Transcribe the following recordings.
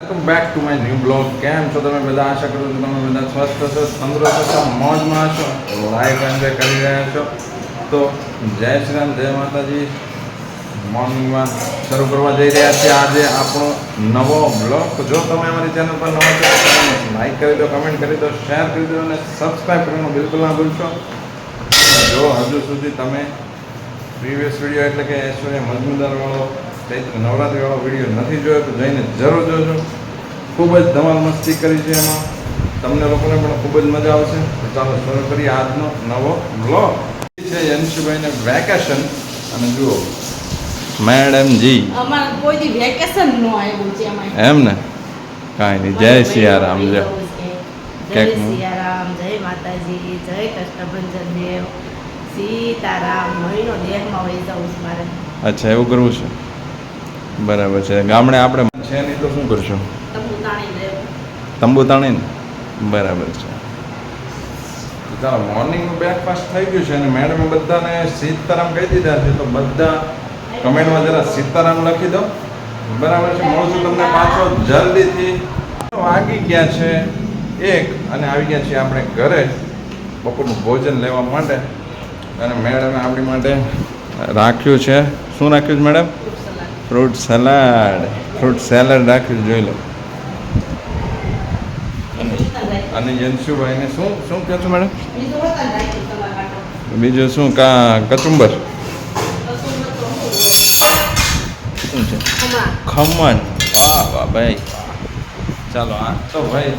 Welcome back to my new blog. કેમ છો તમે બધા? આશા કરું છું તમે બધા સ્વસ્થ છો, તંદુરસ્ત છો, મોજમાં છો, લાઈફ એન્જોય કરી રહ્યા છો. તો જય શ્રી રામ, જય માતાજી. મોર્નિંગમાં શરૂ કરવા જઈ રહ્યા છીએ આજે આપણો નવો બ્લોગ. જો તમે અમારી ચેનલ પર નવા છો તો લાઈક કરી દો, કમેન્ટ કરી દો, શેર કરી દો અને સબસ્ક્રાઈબ કરવાનું બિલકુલ ના ભૂલશો. જો હજુ સુધી તમે પ્રીવિયસ વિડીયો એટલે કે ઐશ્વર્ય મજમુદારવાળો નવરાત્રિવાળો વિડીયો નથી જોયો તો જઈને જરૂર જોજો. ખૂબ જ ધમાલ મસ્તી કરી છે એમાં, તમને લોકોને પણ ખૂબ જ મજા આવશે. તો ચાલો શરૂ કરીએ આજનો નવો બ્લોગ. છે યંશુભાઈને વેકેશન અને જુઓ મેડમજી અમારે કોઈ દી વેકેશન નો આવ્યું છે અમારે. એમ ને કાંઈ નહીં. જય સિયારામ. જય સિયારામ, જય માતાજી, જય કૃષ્ણભંજન દેવ, સીતારામ. મહિનો દેહમાં વહી જવું છે મારે. અચ્છા, એવું કરવું છે. બરાબર છે. ગામડે આપણે છે નહીં તો શું કરશું? તંબુ તાણી દેવ. તંબુ તાણીને. બરાબર છે. ચાલો, મોર્નિંગનું બ્રેકફાસ્ટ થઈ ગયું છે અને મેડમે બધાને સીતારામ કહી દીધા છે. તો બધા કમેન્ટમાં જરા સીતારામ લખી દો. બરાબર છે. મળશું તમને પાછો જલ્દીથી. વાગી ગયા છે 1 અને આવી ગયા છીએ આપણે ઘરે બપોરનું ભોજન લેવા માટે. અને મેડમે આપણી માટે રાખ્યું છે. શું રાખ્યું છે madam? Fruit salad. Fruit salad રાખ્યું, જોઈ લો. અને યંશુભાઈને શું શું કહો છો મેડમ? બીજું શું? કચુંબર. શું છે? ખમણ. વાહ વાહ ભાઈ. ચાલો, આ તો ભાઈ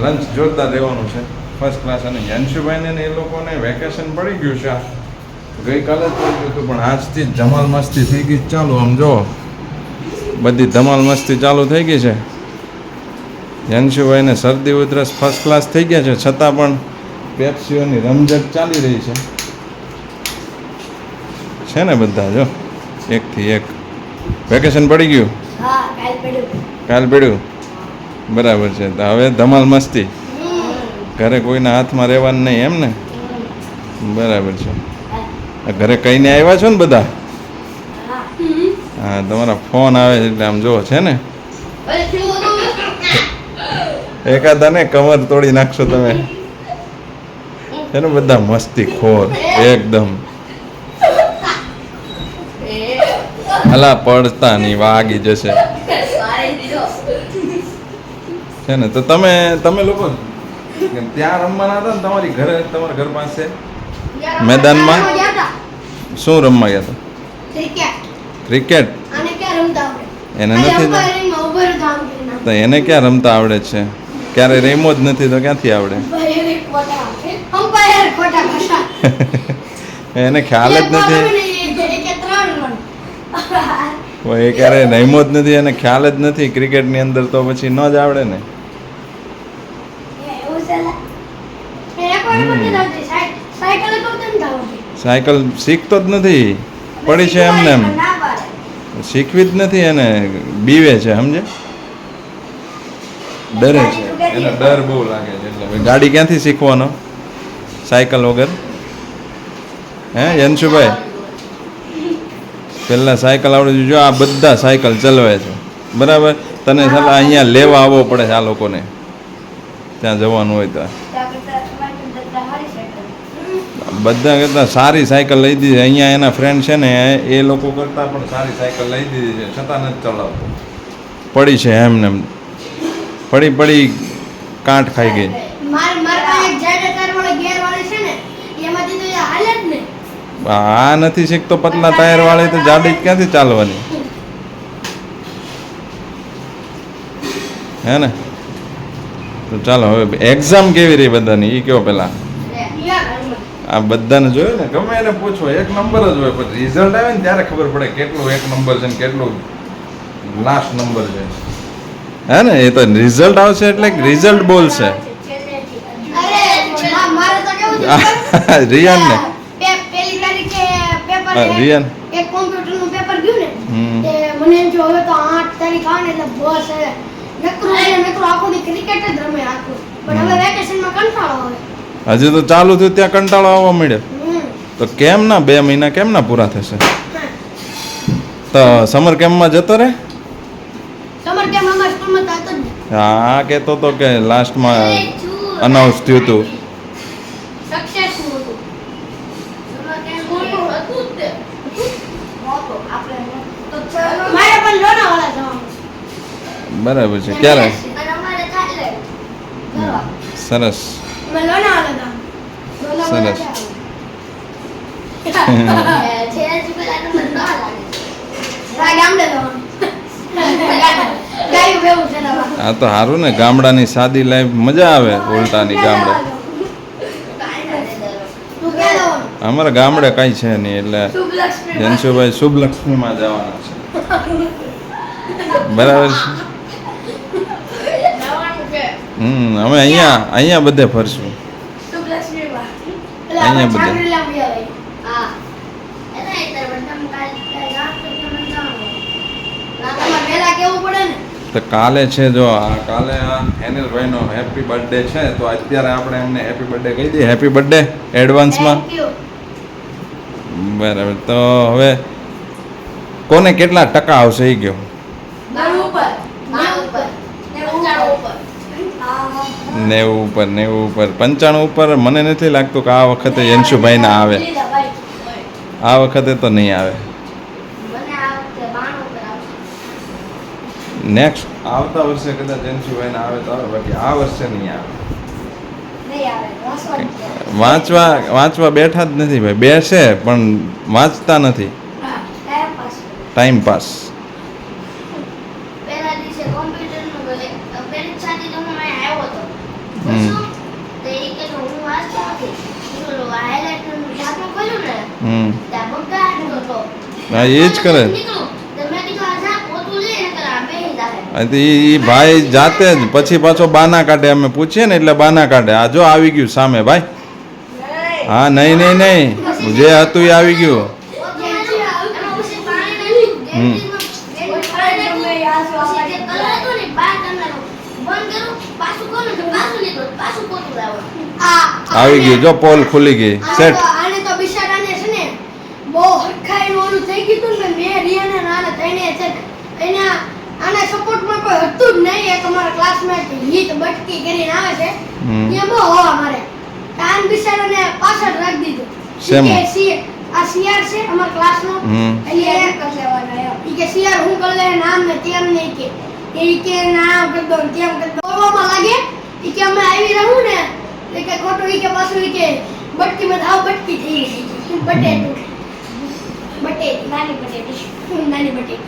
લંચ જોરદાર રહેવાનું છે, ફર્સ્ટ ક્લાસ. અને યંશુભાઈને ને એ લોકોને વેકેશન પડી ગયું છે. ગઈકાલે જ પડી ગયું હતું પણ આજથી ધમાલ મસ્તી થઈ ગઈ. ચાલો, આમ જો બધી ધમાલ મસ્તી ચાલુ થઈ ગઈ છે. યંશુભાઈને શરદી ઉધરસ ફર્સ્ટ ક્લાસ થઈ ગયા છે, છતાં પણ પેપ્સીઓની રમઝટ ચાલી રહી છે ને બધા. જો એકથી એક વેકેશન પડી ગયું. કાલ પડ્યું. બરાબર છે. તો હવે ધમાલ મસ્તી, ઘરે કોઈના હાથમાં રહેવાનું નહીં, એમ ને? બરાબર છે. ઘરે કહીને આવ્યા છો ને બધા? હા, તમારા ફોન આવે છે એટલે આમ જો છે ને. એકાદાને કમર તોડી નાખશો તમે. છે ને બધા મસ્તી ખોર એકદમ. અલા પડતા નહીં, વાગી જશે. છે ને. તો તમે લોકો ત્યાં રમવાના હતા ને તમારી ઘરે, તમારા ઘર પાસે મેદાનમાં શું રમવા ગયા હતા? ક્રિકેટ. એને નથી તો એને ક્યાં રમતા આવડે છે? ક્યારે રમ્યો જ નથી તો ક્યાંથી આવડે? એને ખ્યાલ જ નથી. એ ક્યારે રમ્યો જ નથી, એને ખ્યાલ જ નથી ક્રિકેટની અંદર, તો પછી ન જ આવડે ને. સાયકલ શીખતો જ નથી, પડી છે એમને એમ. શીખવી જ નથી એને, બીવે છે, સમજે? ડરે છે, એને ડર બહુ લાગે છે. એટલે ગાડી ક્યાંથી શીખવાનો સાયકલ વગર? હે યંશુભાઈ? પહેલાં સાયકલ આવડે. જો આ બધા સાયકલ ચલાવે છે, બરાબર? તને સલાહ અહીંયા લેવા આવવો પડે છે આ લોકોને, ત્યાં જવાનું હોય તો. બધા કરતાં સારી સાયકલ લઈ દીધી. અહીંયા એના ફ્રેન્ડ છે ને, એ લોકો કરતાં પણ સારી સાયકલ લઈ દીધી છે, છતાં નથી ચલાવતો. પડી છે એમને એમ, પડી કાંઠ ખાઈ ગઈ. આ નથી શીખતો પતલા ટાયર વાળી, તો જાડી ક્યાંથી ચાલવાની? હે ને? તો ચાલો, હવે એક્ઝામ કેવી રહી બધાની એ કહો પેલા. આ બધાને જોયું ને, ગમે એને પૂછો, 1 નંબર જ હોય, પણ રિઝલ્ટ આવે ને ત્યારે ખબર પડે કેટલું 1 નંબર છે ને કેટલું લાસ્ટ નંબર છે. હે ને? એ તો રિઝલ્ટ આવશે એટલે રિઝલ્ટ બોલશે. રિયાન ને રિયાન એક કોમ્પ્યુટરનું પેપર ગયું ને, મને એમ જો હવે તો 8 તારીખ આવે ને એટલે બસ હવે નકરું આખો દી ક્રિકેટ જ રમે આખું. પણ હવે વેકેશનમાં કંટાળો આવે. હજી તો ચાલુ થયું ત્યાં કંટાળો આવવા મળ્યો. તો કેમ ના 2 મહિના કેમ ના પૂરા થશે? તો સમર કેમ્પમાં જતો રહે. સમર કેમ્પ અમાર સ્કૂલમાં તો હતો જ નહીં. હા કહેતો તો કે લાસ્ટમાં અનાઉન્સ થયું હતું સક્સેસફુલ હતું. સ્કૂલનું હતું જ તે. નહોતો. આપણે તો ચલો. મારે પણ લોનાવાલા જવાનું છે. બરાબર છે ક્યારે અને અમારે થાય કરવા. સરસ અમે લોનાવાલા જવાનું. લોનાવાલા સરસ. જવાનું. છે જ પેલા નંબર ન લાગે. આ ગામડે જવાનું. ગાયું બેવું છે નવા. આ તો સારું ને ગામડાની સાદી લાઈફ મજા આવે ઉલટાની ગામડે તું ક્યાં જવાનું? અમારા ગામડે કઈ છે નહીં એટલે શુભલક્ષ્મી. જનશુભાઈ શુભલક્ષ્મીમાં જવાના છે બરાબર છે જવાનું છે. અમે અહીંયા બધે ફરશું શુભલક્ષ્મીમાં. અહીંયા બધે. છાંગડીલા બી આવે. હા. એટલે એટલે પણ તમે કાલે રાત પછી મને જવાનું. તમારે વહેલા કેવું પડે ને. તો કાલે છે જો કાલે આ હેનિલભાઈનો હેપી બર્થડે છે તો અત્યારે આપણે એમને હેપી બર્થડે કહી દઈએ હેપી બર્થડે એડવાન્સમાં Thank you. બરાબર તો હવે કોને કેટલા ટકા આવશે એ કહો 90 ઉપર. 90 ઉપર. 90 90 ઉપર ઉપર. 95 ઉપર મને નથી લાગતું કે આ વખતે યંશુભાઈના આવે લીધા ભાઈ. આ વખતે તો નહીં આવે મને આ વખતે 92 ઉપર આવશે. નેક્સ્ટ આવતા વર્ષે કદાચ યંશુભાઈના આવે તો આવે બાકી આ વર્ષે નહીં આવે નહીં આવે. વાસવાનું છે. વાંચવા બેઠા જ નથી ભાઈ બેસે પણ વાંચતા નથી હા, time pass. ટાઈમ પાસ પહેલા દિવસે કોમ્પ્યુટરનું પરીક્ષાથી તો હું અહીં આવ્યો હતો. હમ. તો એ કે હું વાંચતો નથી. પેલું હાઇલાઇટરનું ઢાંકણું ખોલ્યું ને ત્યાં બગાડતો હતો. હા એ જ કરે નીકળું. તો મેં કીધું આ જા પોતું લે નકર આ બેહી જાહે. એ ભાઈ જાતે જ પછી પાછો બાના કાઢે અમે પૂછીએ ને એટલે બાના કાઢે આ જો આવી ગયું સામે ભાઈ હા નહીં નહીં નહીં જે હતું એ આવી ગયું પોતું એમાં પછી પાણી હમ. નાખ્યું. પાણી નાખ્યું. પછી જે કલર હતો ને બહાર કરનારો બંધ કર્યું. પાછું ખોલ્યું તો પાછું નીકળ્યું. પાછું પોતું લાવવાનું. આવી ગયું જો પોલ ખુલી ગઈ સેટ આને તો બિચારાને છે ને બહુ હરખાઈનું ઓલું થઈ ગયું હતું ને મેં રિયાને નાને થઈને છે ને એના આના સપોર્ટમાં કોઈ હતું જ નહીં એક અમારા ક્લાસમેટ હિત બટકી કરીને આવે છે હમ. એ બહુ હવા મારે તાન બિચારાને પાછળ રાખી દીધું શેમાં? ઈ કે આ સીઆર છે અમારા ક્લાસનો હમ. એટલે એ કરી લેવાનો એમ ઈ કે સીઆર હું કરી લે નામ ને તેમ નહીં કે ઈ કે નામ કરી દો ને તેમ કરી દો બોલવામાં લાગે ઈ કે અમે આવી રહું ને એ કે ખોટું ઈ કે પાછું ઈ કે બટકી માં આવ બટકી થઈ ગઈ બટેટું બટેટી નાની બટેટી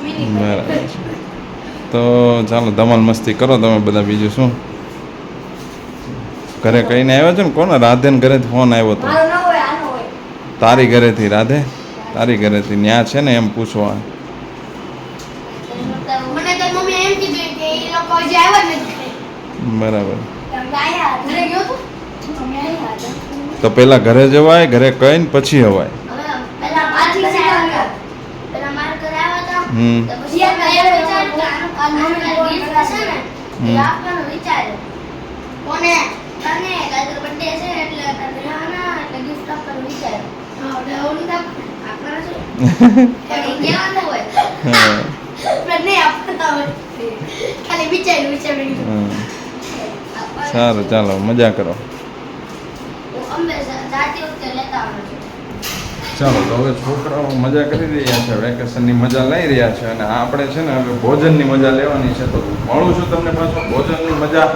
મિની બરાબર છે. તો ચાલો ધમાલ મસ્તી કરો તમે બધા બીજું શું ઘરે કહીને આવ્યા છો ને કોને રાધેને ઘરેથી ફોન આવ્યો હતો મારો ન હોય આનો હોય તારી ઘરેથી રાધે તારી ઘરેથી ન્યા છે ને એમ પૂછવા મને તો મમ્મી એમ કીધું કે એ લોકો હજી આવ્યા જ નથી બરાબર તમે આયા ઘરે ગયો તો અમે આયા હતા તો પેલા ઘરે જવાય ઘરે કહીને પછી અવાય હવે પહેલા મારા ઘરે આવ્યા હતા. પહેલા મારા ઘરે આવ્યા હતા. હમ તો પછી અમે એમ વિચાર્યું કે આનું gift હશે ને એ આપવાનો વિચાર્યો. કોને તને કાલે બર્થડે છે એટલે તને આના એટલે gift આપવાનો વિચાર્યો. હા એટલે ઓલું તો આપવાનો છે. પણ એ કહેવાનું હોય. હા, આપણે નહીં આપતા હોય ખાલી વિચાર્યું હા. આપવાનું સારું ચાલો મજા કરો હું અંબે જાતી વખતે લેતા આવવાનો છું. ચાલો તો હવે છોકરાઓ મજા કરી રહ્યા છે વેકેશનની મજા લઈ રહ્યા છે અને આપણે છે ને હવે ભોજનની મજા લેવાની છે તો મળું છું તમને પાછો ભોજનની મજા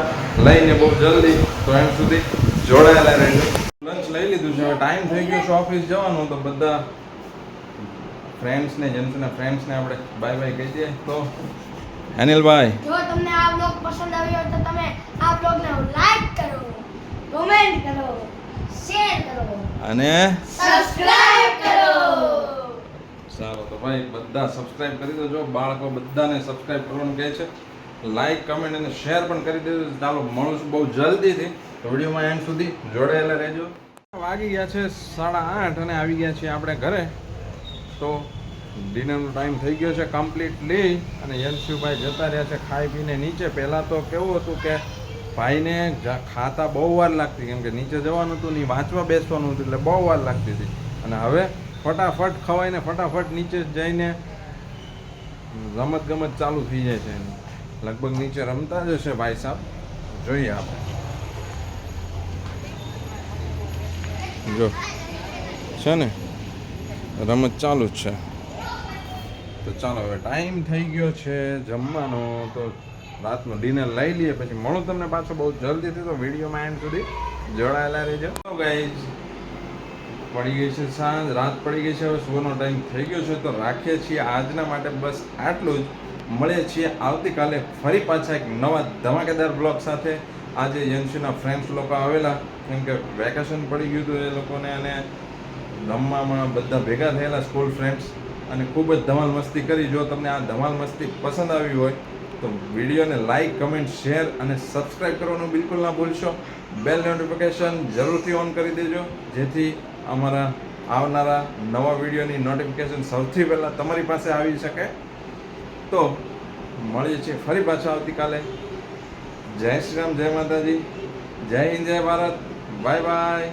લઈને બહુ જલ્દી તો એમ સુધી જોડાયેલા રહેજો લંચ લઈ લીધું છે હવે ટાઈમ થઈ ગયો છે ઓફિસ જવાનું તો બધા ફ્રેન્ડ્સને જેન્ટ્સના ફ્રેન્ડ્સને આપણે બાય બાય કહી દઈએ તો અનિલભાઈ જો તમને આ બ્લોગ પસંદ આવ્યો હોય તો તમે આ બ્લોગને લાઈક કરો કમેન્ટ કરો શેર કરો. અને સબસ્ક્રાઇબ કરો ચાલો તો ભાઈ બધા સબસ્ક્રાઇબ કરી દેજો બાળકો બધાને સબસ્ક્રાઇબ કરવાનું કહે છે લાઈક કમેન્ટ અને શેર પણ કરી દેજો ચાલો મળું છું બહુ જલ્દીથી તો વિડીયોમાં એન્ડ સુધી જોડાયેલા રહેજો વાગી ગયા છે 8:30 અને આવી ગયા છીએ આપણે ઘરે તો ડિનરનો ટાઈમ થઈ ગયો છે કમ્પ્લીટલી અને યંશુભાઈ જતા રહ્યા છે ખાઈ પીને નીચે પહેલાં તો કેવું હતું કે ભાઈને ખાતા બહુ વાર લાગતી કેમ કે નીચે જવાનું હતું નહીં વાંચવા બેસવાનું હતું એટલે બહુ વાર લાગતી હતી અને હવે ફટાફટ ખવાઈને ફટાફટ નીચે જઈને રમત ગમત ચાલુ થઈ જાય છે એની લગભગ નીચે રમતા જ હશે ભાઈ સાહેબ, જોઈએ આપણે. જો છે ને રમત ચાલુ જ છે. તો ચાલો હવે ટાઈમ થઈ ગયો છે જમવાનો, તો રાતનું ડિનર લઈ લઈએ, પછી મળું તમને પાછો બહુ જલ્દીથી. તો વિડીયોમાં એન્ડ સુધી જોડાયેલા રહેજો. તો ગાઈઝ પડી ગઈ છે સાંજ, રાત પડી ગઈ છે, હવે સુવાનો ટાઈમ થઈ ગયો છે. તો રાખીએ છીએ આજના માટે બસ આટલું જ. મળીએ છીએ આવતીકાલે ફરી પાછા એક નવા ધમાકેદાર બ્લોગ સાથે. આજે યંશુના ફ્રેન્ડ્સ લોકો આવેલા, કેમ કે વેકેશન પડી ગયું હતું એ લોકોને, અને રમવામાં બધા ભેગા થયેલા સ્કૂલ ફ્રેન્ડ્સ, અને ખૂબ જ ધમાલ મસ્તી કરી. જો તમને આ ધમાલ મસ્તી પસંદ આવી હોય તો વિડીયોને લાઈક, કમેન્ટ, શેર અને સબસ્ક્રાઈબ કરવાનું બિલકુલ ના ભૂલશો. બેલ નોટિફિકેશન જરૂરથી ઓન કરી દેજો, જેથી અમારા આવનારા નવા વિડીયોની નોટિફિકેશન સૌથી પહેલાં તમારી પાસે આવી શકે. તો મળીએ છીએ ફરી પાછા આવતીકાલે. જય શ્રી રામ, જય માતાજી, જય હિન્દ, જય ભારત, બાય બાય.